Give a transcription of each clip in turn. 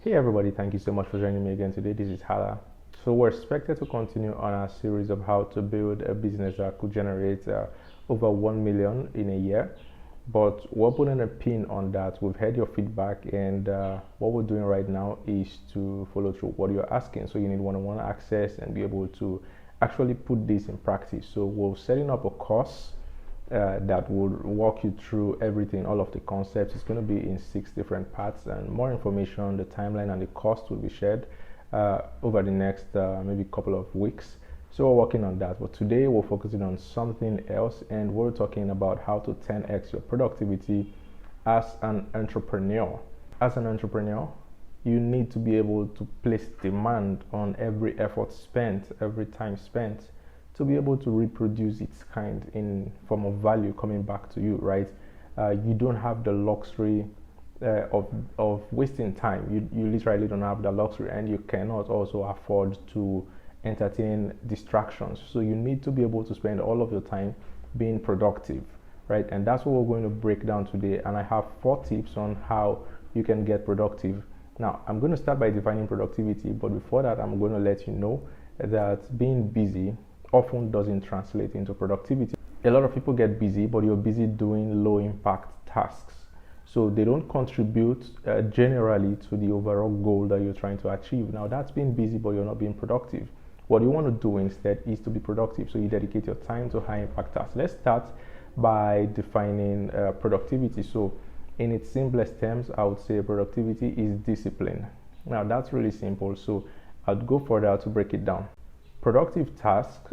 Hey everybody, thank you so much for joining me again today. This is Hala. So we're expected to continue on our series of how to build a business that could generate over 1 million in a year. But we're putting a pin on that. We've heard your feedback, and what we're doing right now is to follow through what you're asking. So you need one-on-one access and be able to actually put this in practice. So we're setting up a course that will walk you through everything, all of the concepts. It's going to be in 6 different parts, and more information, the timeline, and the cost will be shared over the next maybe couple of weeks. So we're working on that. But today we're focusing on something else, and we're talking about how to 10x your productivity as an entrepreneur. As an entrepreneur, you need to be able to place demand on every effort spent, every time spent, to be able to reproduce its kind in form of value coming back to you, right? You don't have the luxury of wasting time. You literally don't have the luxury, and you cannot also afford to entertain distractions. So you need to be able to spend all of your time being productive, right? And that's what we're going to break down today. And I have 4 tips on how you can get productive. Now, I'm going to start by defining productivity, but before that, I'm going to let you know that being busy often doesn't translate into productivity. A lot of people get busy, but you're busy doing low impact tasks. So they don't contribute generally to the overall goal that you're trying to achieve. Now that's being busy, but you're not being productive. What you want to do instead is to be productive. So you dedicate your time to high impact tasks. Let's start by defining productivity. So in its simplest terms, I would say productivity is discipline. Now that's really simple. So I'd go further to break it down. Productive task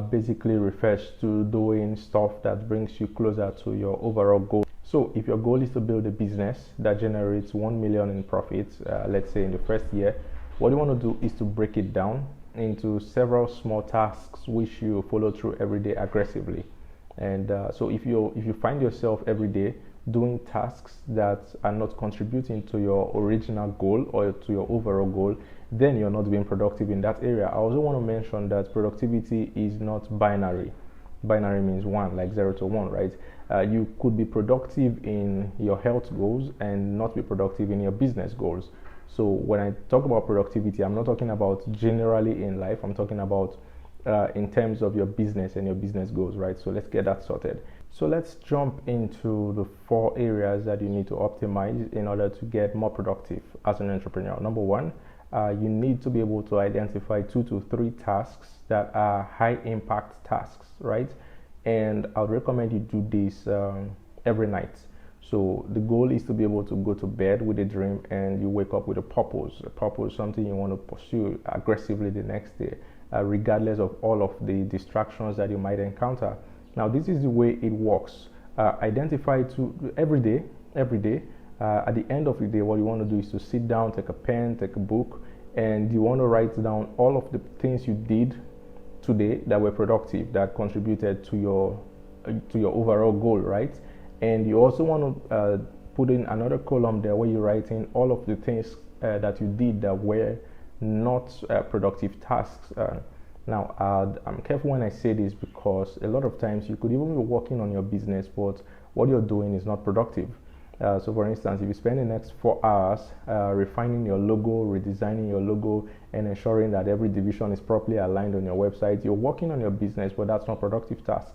basically refers to doing stuff that brings you closer to your overall goal. So if your goal is to build a business that generates 1 million in profits, let's say in the first year, what you want to do is to break it down into several small tasks which you follow through every day aggressively. And so if you find yourself every day doing tasks that are not contributing to your original goal or to your overall goal, then you're not being productive in that area. I also want to mention that productivity is not binary. Binary means 1, like 0 to 1, right? You could be productive in your health goals and not be productive in your business goals. So when I talk about productivity, I'm not talking about generally in life. I'm talking about in terms of your business and your business goals, right? So let's get that sorted. So let's jump into the 4 areas that you need to optimize in order to get more productive as an entrepreneur. Number 1, you need to be able to identify 2 to 3 tasks that are high impact tasks, right? And I would recommend you do this every night. So the goal is to be able to go to bed with a dream and you wake up with a purpose, something you want to pursue aggressively the next day, regardless of all of the distractions that you might encounter. Now, this is the way it works. Identify every day. At the end of the day, what you want to do is to sit down, take a pen, take a book, and you want to write down all of the things you did today that were productive, that contributed to your overall goal, right? And you also want to put in another column there where you write in all of the things that you did that were not productive tasks. Now, I'm careful when I say this because a lot of times you could even be working on your business, but what you're doing is not productive. So for instance, if you spend the next 4 hours refining your logo, redesigning your logo, and ensuring that every division is properly aligned on your website, you're working on your business, but that's not a productive task.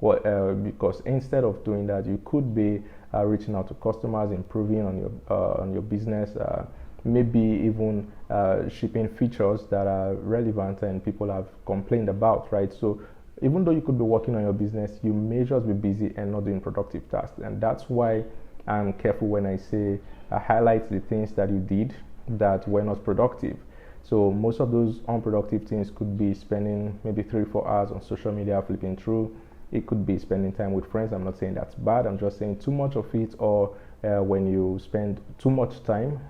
Well, because instead of doing that, you could be reaching out to customers, improving on your business, maybe even shipping features that are relevant and people have complained about, right? So even though you could be working on your business, you may just be busy and not doing productive tasks. And that's why I'm careful when I say highlight the things that you did that were not productive. So most of those unproductive things could be spending maybe 3-4 hours on social media flipping through. It could be spending time with friends. I'm not saying that's bad. I'm just saying too much of it, or when you spend too much time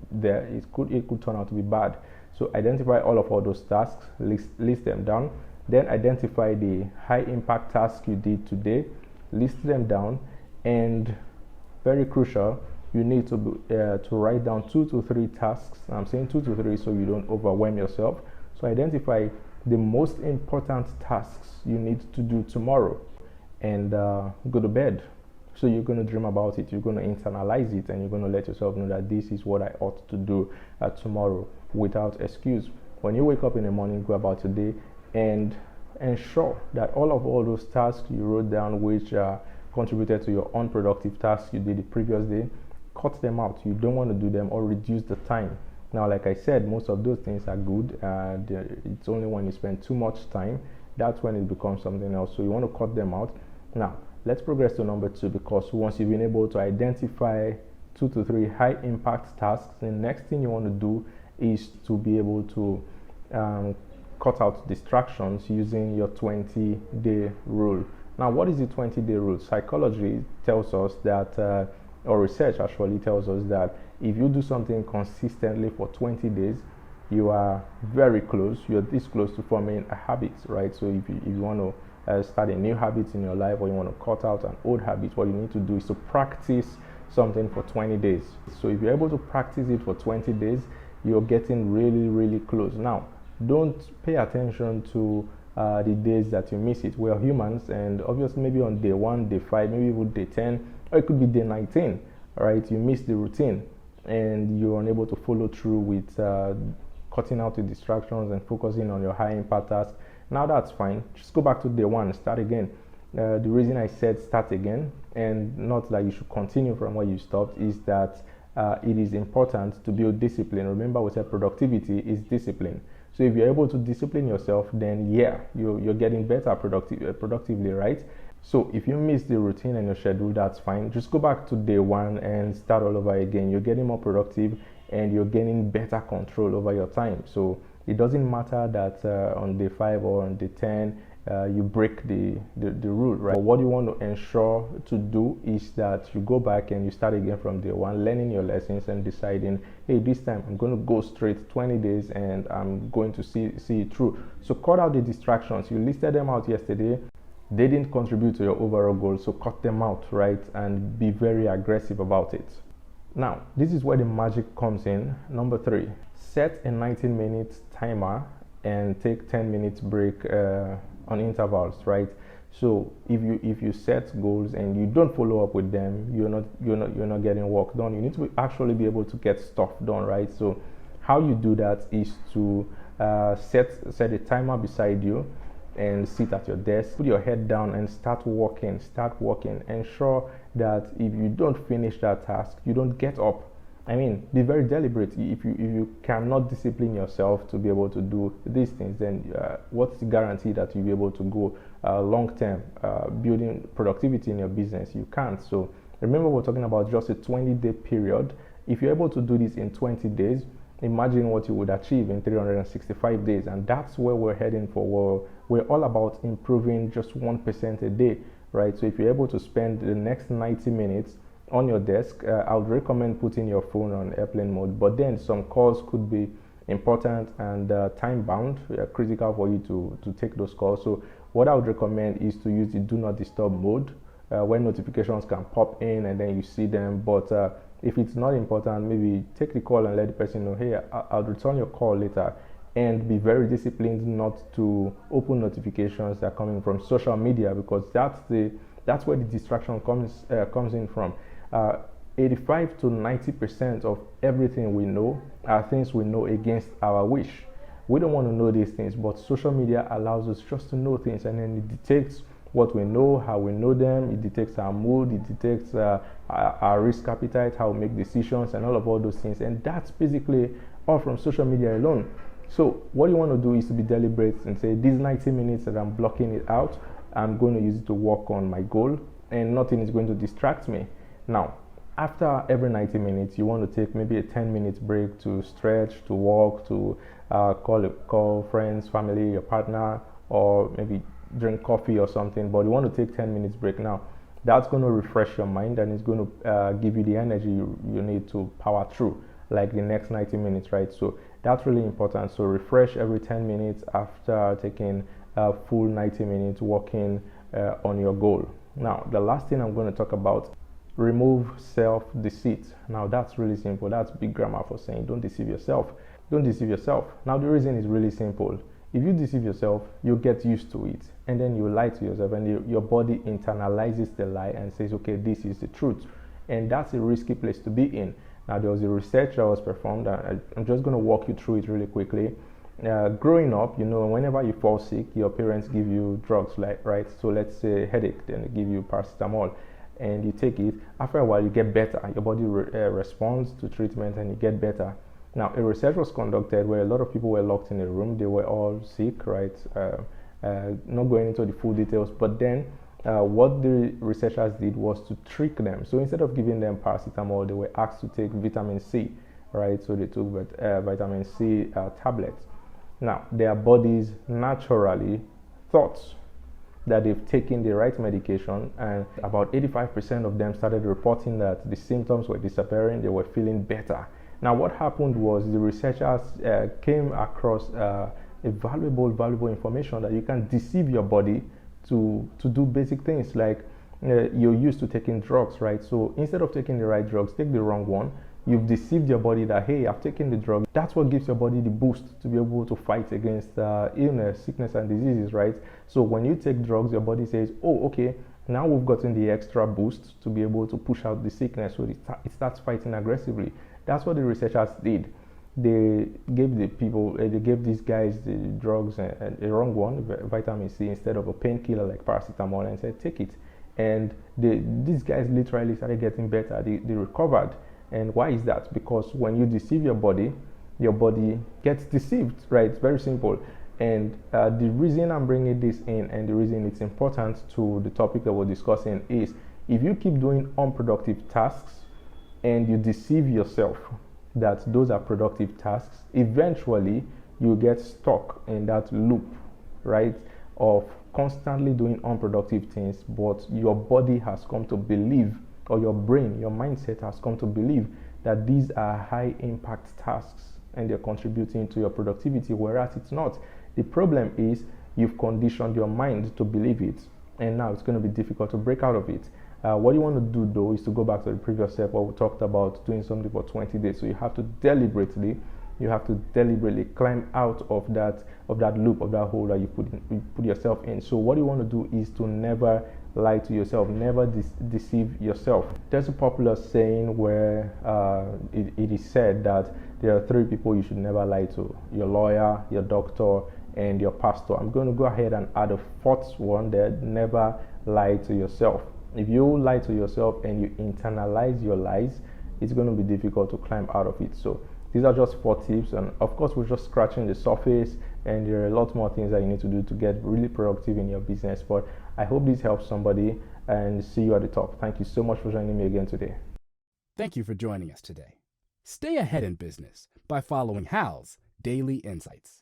there, it could turn out to be bad. So identify all of those tasks, list them down. Then identify the high impact tasks you did today, list them down, and very crucial, you need to write down 2 to 3 tasks. I'm saying 2 to 3 so you don't overwhelm yourself. So identify the most important tasks you need to do tomorrow and go to bed. So you're going to dream about it, you're going to internalize it, and you're going to let yourself know that this is what I ought to do tomorrow without excuse. When you wake up in the morning, go about your day and ensure that all those tasks you wrote down which contributed to your unproductive tasks you did the previous day, cut them out. You don't want to do them, or reduce the time. Now, like I said, most of those things are good. It's only when you spend too much time that's when it becomes something else. So you want to cut them out. Now, let's progress to number 2, because once you've been able to identify 2 to 3 high impact tasks, the next thing you want to do is to be able to cut out distractions using your 20-day rule. Now, what is the 20-day rule? Psychology tells us that, or research actually tells us that if you do something consistently for 20 days, you are very close. You're this close to forming a habit, right? So if you want to start a new habit in your life, or you want to cut out an old habit, what you need to do is to practice something for 20 days. So if you're able to practice it for 20 days, you're getting really, really close. Now, don't pay attention to the days that you miss it. We're humans, and obviously maybe on day 1, day 5, maybe even day 10, or it could be day 19, right? You miss the routine and you're unable to follow through with cutting out the distractions and focusing on your high impact tasks. Now that's fine. Just go back to day 1, start again. The reason I said start again and not that you should continue from where you stopped is that it is important to build discipline. Remember, we said productivity is discipline. So if you're able to discipline yourself, then you're getting better productively, right? So if you miss the routine and your schedule, that's fine. Just go back to day 1 and start all over again. You're getting more productive and you're gaining better control over your time. So it doesn't matter that on day 5 or on day 10 you break the rule, right? But what you want to ensure to do is that you go back and you start again from day 1, learning your lessons and deciding, hey, this time I'm going to go straight 20 days and I'm going to see it through. So cut out the distractions. You listed them out yesterday. They didn't contribute to your overall goal, so cut them out, right? And be very aggressive about it. Now, this is where the magic comes in. Number 3, set a 19-minute timer and take 10 minutes break on intervals, right? So if you set goals and you don't follow up with them, you're not getting work done. You need to actually be able to get stuff done, right? So how you do that is to set a timer beside you and sit at your desk, put your head down and start working. Ensure that if you don't finish that task, you don't get up. I mean, be very deliberate. If you cannot discipline yourself to be able to do these things, then what's the guarantee that you'll be able to go long term building productivity in your business? You can't. So remember, we're talking about just a 20-day period. If you're able to do this in 20 days, imagine what you would achieve in 365 days. And that's where we're heading for. We're all about improving just 1% a day, right? So if you're able to spend the next 90 minutes on your desk, I would recommend putting your phone on airplane mode, but then some calls could be important and time bound, critical for you to take those calls. So what I would recommend is to use the do not disturb mode, where notifications can pop in and then you see them. But if it's not important, maybe take the call and let the person know, hey, I'll return your call later. And be very disciplined not to open notifications that are coming from social media, because that's where the distraction comes in from. 85 to 90% of everything we know are things we know against our wish. We don't want to know these things, but social media allows us just to know things, and then it detects what we know, how we know them, it detects our mood, it detects our risk appetite, how we make decisions, and all those things. And that's basically all from social media alone. So what you want to do is to be deliberate and say, these 90 minutes that I'm blocking it out, I'm going to use it to work on my goal, and nothing is going to distract me. Now, after every 90 minutes, you want to take maybe a 10-minute break to stretch, to walk, to call friends, family, your partner, or maybe drink coffee or something. But you want to take 10 minutes break now. That's going to refresh your mind, and it's going to give you the energy you need to power through, like the next 90 minutes, right? So that's really important. So refresh every 10 minutes after taking a full 90 minutes working on your goal. Now, the last thing I'm going to talk about, remove self-deceit. Now, that's really simple. That's big grammar for saying don't deceive yourself. Don't deceive yourself. Now, the reason is really simple. If you deceive yourself, you get used to it, and then you lie to yourself, and your body internalizes the lie and says, okay, this is the truth. And that's a risky place to be in. Now, there was a research that was performed. I'm just going to walk you through it really quickly. Growing up, whenever you fall sick, your parents give you drugs, like, right? So let's say headache, then they give you paracetamol, and you take it. After a while, you get better. Your body responds to treatment, and you get better. Now, a research was conducted where a lot of people were locked in a room. They were all sick, right? Not going into the full details, but then what the researchers did was to trick them. So instead of giving them paracetamol, they were asked to take vitamin C, right? So they took vitamin C tablets. Now, their bodies naturally thought that they've taken the right medication, and about 85% of them started reporting that the symptoms were disappearing, they were feeling better. Now, what happened was the researchers came across a valuable information that you can deceive your body to do basic things like you're used to taking drugs, right? So instead of taking the right drugs, take the wrong one. You've deceived your body that, hey, I've taken the drug. That's what gives your body the boost to be able to fight against illness, sickness, and diseases, right? So when you take drugs, your body says, oh, okay, now we've gotten the extra boost to be able to push out the sickness, so it starts fighting aggressively. That's what the researchers did. They gave these guys the drugs, the wrong one, vitamin C, instead of a painkiller like paracetamol, and said, take it. And these guys literally started getting better. They recovered. And why is that? Because when you deceive your body gets deceived, right? It's very simple. And the reason I'm bringing this in, and the reason it's important to the topic that we're discussing, is if you keep doing unproductive tasks and you deceive yourself that those are productive tasks, eventually you get stuck in that loop, right, of constantly doing unproductive things, but your body has come to believe, or your brain, your mindset has come to believe that these are high impact tasks and they're contributing to your productivity, whereas it's not. The problem is you've conditioned your mind to believe it, and now it's going to be difficult to break out of it. What you want to do, though, is to go back to the previous step where we talked about doing something for 20 days. So you have to deliberately climb out of that loop, of that hole that you put yourself in. So what you want to do is to never lie to yourself, never deceive yourself. There's a popular saying where it is said that there are 3 people you should never lie to: your lawyer, your doctor, and your pastor. I'm going to go ahead and add a 4th one there: never lie to yourself. If you lie to yourself and you internalize your lies, it's going to be difficult to climb out of it. So these are just 4 tips, and of course we're just scratching the surface, and there are a lot more things that you need to do to get really productive in your business. But I hope this helps somebody, and see you at the top. Thank you so much for joining me again today. Thank you for joining us today. Stay ahead in business by following Hal's Daily Insights.